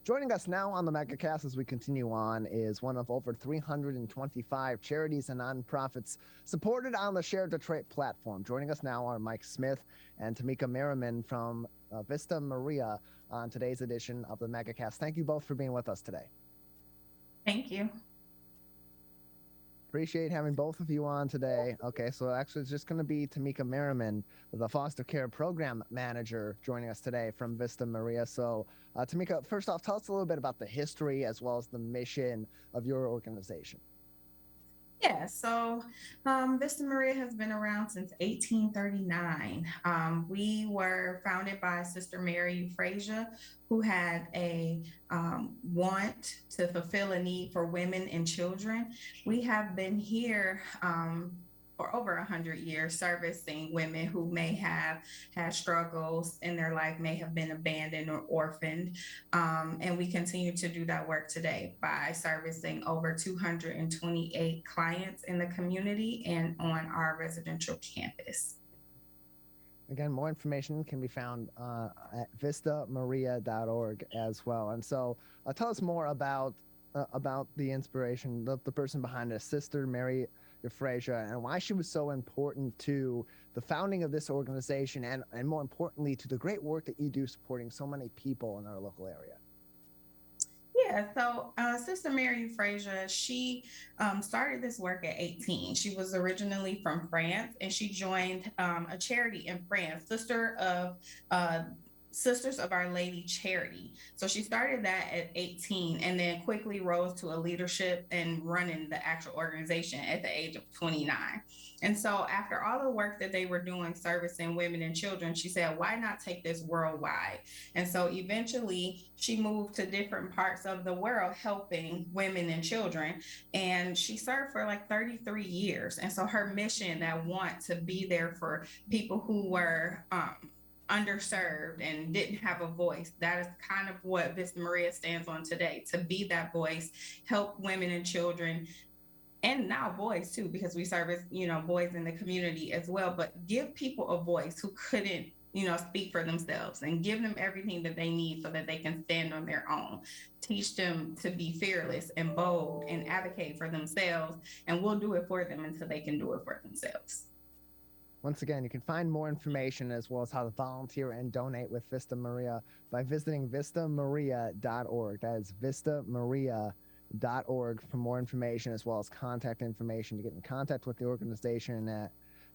Joining us now on the Megacast as we continue on is one of over 325 charities and nonprofits supported on the Share Detroit platform. Joining us now are Mike Smith and Tamika Merriman from Vista Maria on today's edition of the Megacast. Thank you both for being with us today. Thank you. Appreciate having both of you on today. Okay, so actually it's just going to be Tamika Merriman, the foster care program manager, joining us today from Vista Maria. So Tamika, first off, tell us a little bit about the history as well as the mission of your organization. Yeah, so Vista Maria has been around since 1839. We were founded by Sister Mary Euphrasia, who had a want to fulfill a need for women and children. We have been here for over 100 years, servicing women who may have had struggles in their life, may have been abandoned or orphaned. And we continue to do that work today by servicing over 228 clients in the community and on our residential campus. Again, more information can be found at vistamaria.org as well. And so tell us more about the inspiration, the person behind it, Sister Mary Euphrasia, and why she was so important to the founding of this organization and more importantly, to the great work that you do supporting so many people in our local area. Yeah, so Sister Mary Euphrasia, she started this work at 18. She was originally from France, and she joined a charity in France, Sisters of Our Lady Charity. So she started that at 18 and then quickly rose to a leadership and running the actual organization at the age of 29. And so after all the work that they were doing servicing women and children, she said, why not take this worldwide? And so eventually she moved to different parts of the world helping women and children. And she served for like 33 years. And so her mission, that want to be there for people who were underserved and didn't have a voice, that is kind of what Vista Maria stands on today, to be that voice, help women and children, and now boys too, because we service, boys in the community as well, but give people a voice who couldn't, speak for themselves, and give them everything that they need so that they can stand on their own. Teach them to be fearless and bold and advocate for themselves, and we'll do it for them until they can do it for themselves. Once again, you can find more information as well as how to volunteer and donate with Vista Maria by visiting vistamaria.org. That is vistamaria.org for more information as well as contact information to get in contact with the organization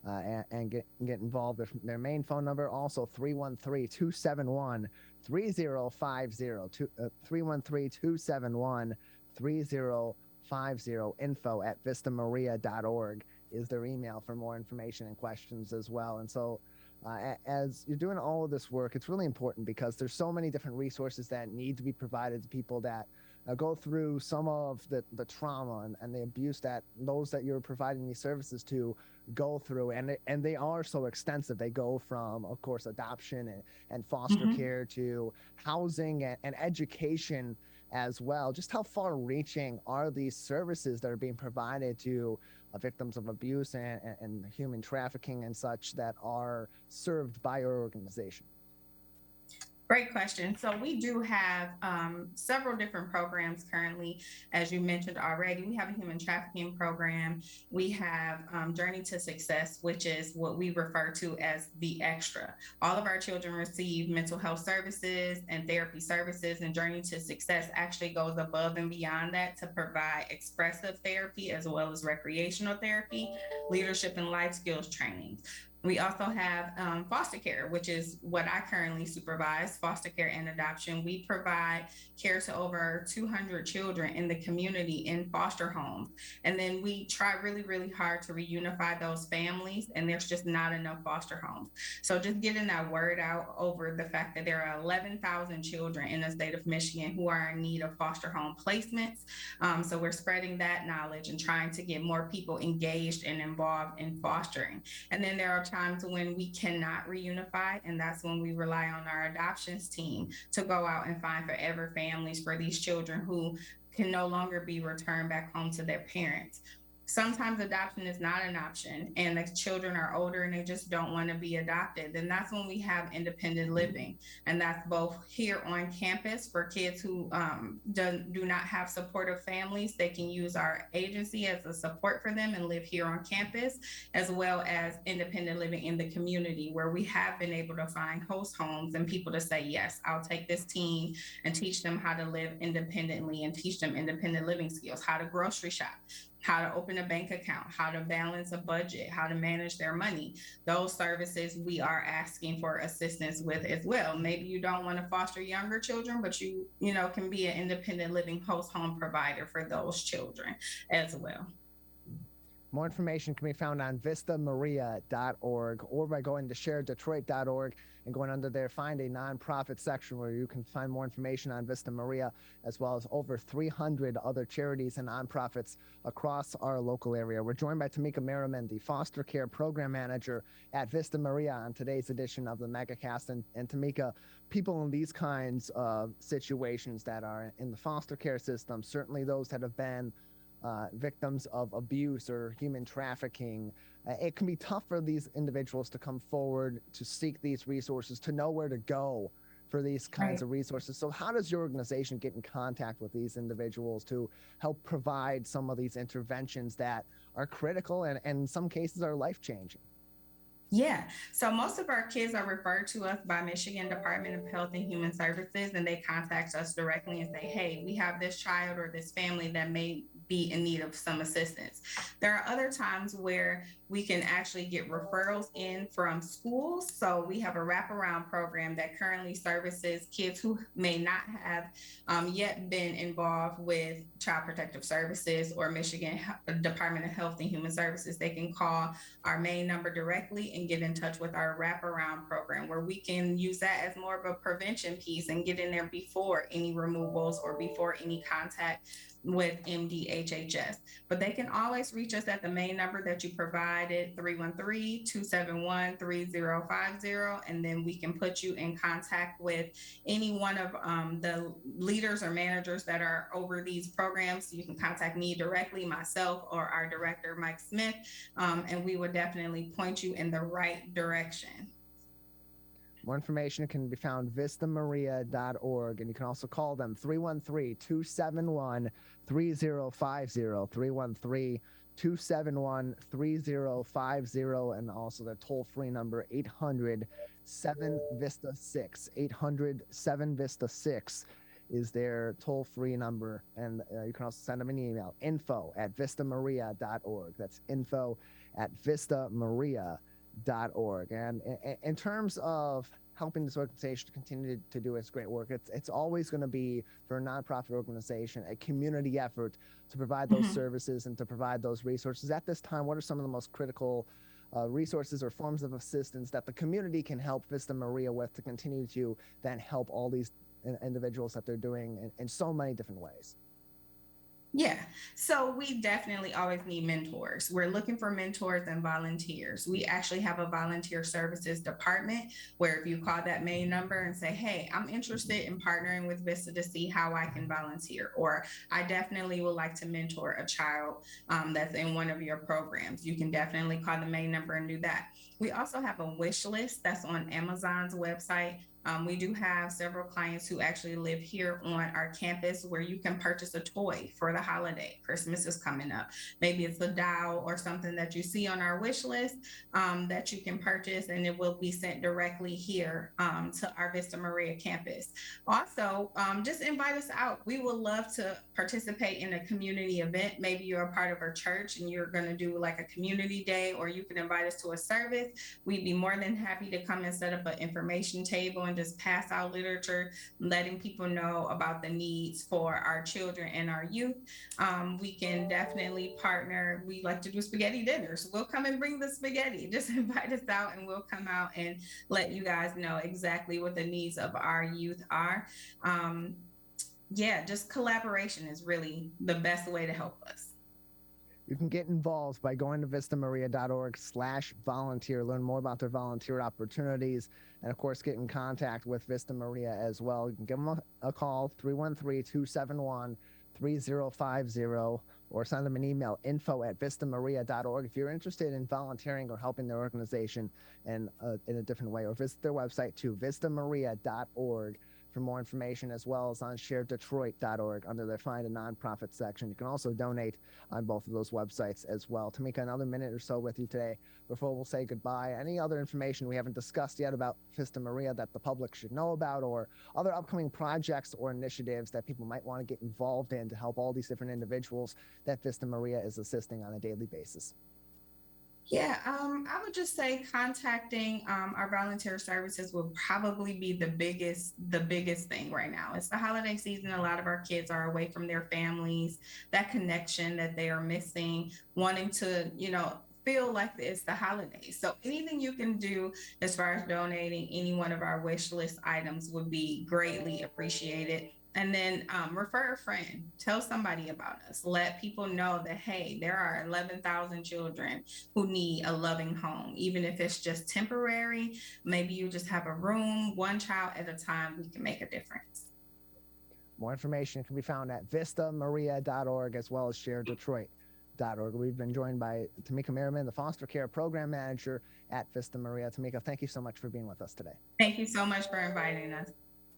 and get involved. Their main phone number, also 313-271-3050, 313-271-3050, info@vistamaria.org is their email for more information and questions as well. And so as you're doing all of this work, it's really important because there's so many different resources that need to be provided to people that go through some of the trauma and the abuse that those that you're providing these services to go through. And they are so extensive. They go from, of course, adoption and foster care to housing and education as well. Just how far reaching are these services that are being provided to victims of abuse and human trafficking and such that are served by your organization? Great question. So we do have several different programs currently. As you mentioned already, we have a human trafficking program. We have Journey to Success, which is what we refer to as the extra. All of our children receive mental health services and therapy services, and Journey to Success actually goes above and beyond that to provide expressive therapy as well as recreational therapy, leadership and life skills training. We also have foster care, which is what I currently supervise, foster care and adoption. We provide care to over 200 children in the community in foster homes. And then we try really, really hard to reunify those families, and there's just not enough foster homes. So just getting that word out over the fact that there are 11,000 children in the state of Michigan who are in need of foster home placements. So we're spreading that knowledge and trying to get more people engaged and involved in fostering. And then there are times when we cannot reunify, and that's when we rely on our adoptions team to go out and find forever families for these children who can no longer be returned back home to their parents. sometimes adoption is not an option and the children are older and they just don't want to be adopted, then that's when we have independent living. And that's both here on campus for kids who do not have supportive families. They can use our agency as a support for them and live here on campus, as well as independent living in the community, where we have been able to find host homes and people to say, yes, I'll take this team and teach them how to live independently and teach them independent living skills, how to grocery shop, how to open a bank account, how to balance a budget, how to manage their money. Those services we are asking for assistance with as well. Maybe you don't want to foster younger children, but you know, can be an independent living host home provider for those children as well. More information can be found on vistamaria.org or by going to sharedetroit.org and going under there, find a nonprofit section where you can find more information on Vista Maria, as well as over 300 other charities and nonprofits across our local area. We're joined by Tamika Merriman, the foster care program manager at Vista Maria, on today's edition of the Megacast. And Tamika, people in these kinds of situations that are in the foster care system, certainly those that have been victims of abuse or human trafficking, it can be tough for these individuals to come forward, to seek these resources, to know where to go for these kinds of resources. So how does your organization get in contact with these individuals to help provide some of these interventions that are critical and in some cases are life-changing? Yeah. So most of our kids are referred to us by Michigan Department of Health and Human Services, and they contact us directly and say, hey, we have this child or this family that may be in need of some assistance. There are other times where we can actually get referrals in from schools. So we have a wraparound program that currently services kids who may not have yet been involved with Child Protective Services or Michigan Department of Health and Human Services. They can call our main number directly and get in touch with our wraparound program, where we can use that as more of a prevention piece and get in there before any removals or before any contact with MDHHS. But they can always reach us at the main number that you provided, 313-271-3050, and then we can put you in contact with any one of the leaders or managers that are over these programs. You can contact me directly, myself, or our director, Mike Smith, and we would definitely point you in the right direction. More information can be found vistamaria.org, and you can also call them 313-271-3050, 313-271-3050, and also their toll-free number 800-7-VISTA-6. 800-7-VISTA-6 is their toll-free number, and you can also send them an email, info@vistamaria.org. That's info@vistamaria.org. And in terms of helping this organization to continue to do its great work, it's always going to be, for a nonprofit organization, a community effort to provide those services and to provide those resources. At this time, what are some of the most critical resources or forms of assistance that the community can help Vista Maria with to continue to then help all these individuals that they're doing in so many different ways? Yeah, so we definitely always need mentors. We're looking for mentors and volunteers. We actually have a volunteer services department where if you call that main number and say, hey, I'm interested in partnering with Vista to see how I can volunteer, or I definitely would like to mentor a child that's in one of your programs, you can definitely call the main number and do that. We also have a wish list that's on Amazon's website. We do have several clients who actually live here on our campus where you can purchase a toy for the holiday. Christmas is coming up. Maybe it's a doll or something that you see on our wish list that you can purchase, and it will be sent directly here to our Vista Maria campus. Also, just invite us out. We would love to participate in a community event. Maybe you're a part of our church and you're going to do like a community day, or you can invite us to a service. We'd be more than happy to come and set up an information table and just pass out literature, letting people know about the needs for our children and our youth. We can definitely partner. We like to do spaghetti dinners. We'll come and bring the spaghetti. Just invite us out and we'll come out and let you guys know exactly what the needs of our youth are. Just collaboration is really the best way to help us. You can get involved by going to vistamaria.org/volunteer, learn more about their volunteer opportunities, and of course, get in contact with Vista Maria as well. You can give them a call, 313-271-3050, or send them an email, info@vistamaria.org, if you're interested in volunteering or helping their organization in a different way, or visit their website too, vistamaria.org, for more information, as well as on sharedetroit.org under their Find a Nonprofit section. You can also donate on both of those websites as well. Tamika, another minute or so with you today before we'll say goodbye. Any other information we haven't discussed yet about Vista Maria that the public should know about, or other upcoming projects or initiatives that people might want to get involved in to help all these different individuals that Vista Maria is assisting on a daily basis? Yeah, I would just say contacting our volunteer services will probably be the biggest thing right now. It's the holiday season. A lot of our kids are away from their families. That connection that they are missing, wanting to, feel like it's the holidays. So anything you can do as far as donating any one of our wish list items would be greatly appreciated. And then refer a friend, tell somebody about us, let people know that, hey, there are 11,000 children who need a loving home, even if it's just temporary. Maybe you just have a room, one child at a time. We can make a difference. More information can be found at vistamaria.org, as well as sharedetroit.org. We've been joined by Tamika Merriman, the Foster Care Program Manager at Vista Maria. Tamika, thank you so much for being with us today. Thank you so much for inviting us.